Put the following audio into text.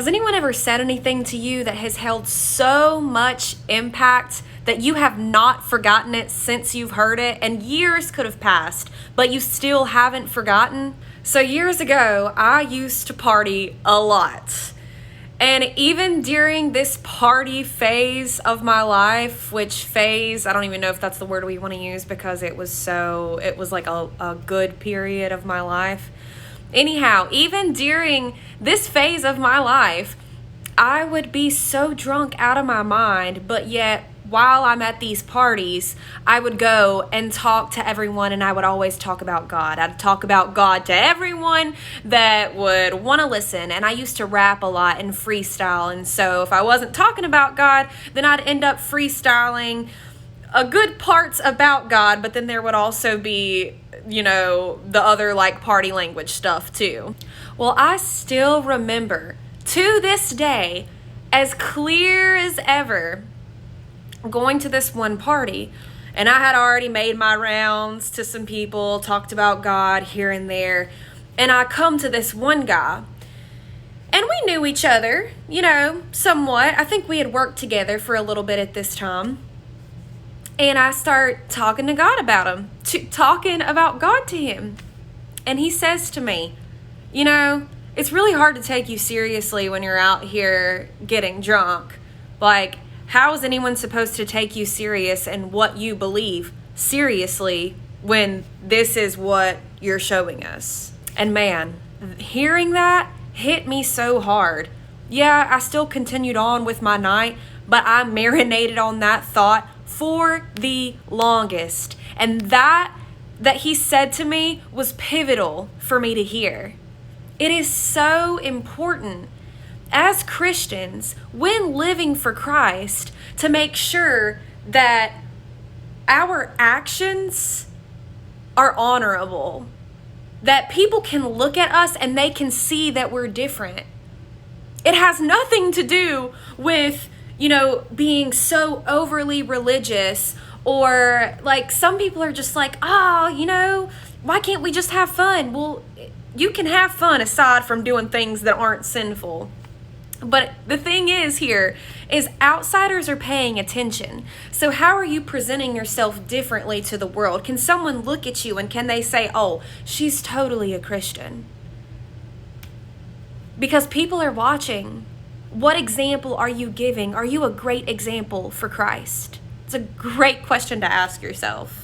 Has anyone ever said anything to you that has held so much impact that you have not forgotten it since you've heard it, and years could have passed, but you still haven't forgotten? So years ago, I used to party a lot. And even during this party phase of my life, which phase, I don't even know if that's the word we want to use because it was like a good period of my life. Anyhow, even during this phase of my life, I would be so drunk out of my mind, but yet while I'm at these parties, I would go and talk to everyone, and I would always talk about God. I'd talk about God to everyone that would want to listen, and I used to rap a lot and freestyle, and so if I wasn't talking about God, then I'd end up freestyling a good parts about God, but then there would also be, the other like party language stuff too. Well, I still remember to this day, as clear as ever, going to this one party, and I had already made my rounds to some people, talked about God here and there, and I come to this one guy, and we knew each other, somewhat. I think we had worked together for a little bit at this time. And I start talking to God about him, talking about God to him. And he says to me, it's really hard to take you seriously when you're out here getting drunk. Like, how is anyone supposed to take you serious and what you believe seriously when this is what you're showing us? And man, hearing that hit me so hard. Yeah, I still continued on with my night, but I marinated on that thought for the longest. And that he said to me was pivotal for me to hear. It is so important as Christians, when living for Christ, to make sure that our actions are honorable, that people can look at us and they can see that we're different. It has nothing to do with being so overly religious, or like some people are just like, why can't we just have fun? Well, you can have fun aside from doing things that aren't sinful. But the thing is here is outsiders are paying attention. So how are you presenting yourself differently to the world? Can someone look at you and can they say, oh, she's totally a Christian? Because people are watching. What example are you giving? Are you a great example for Christ? It's a great question to ask yourself.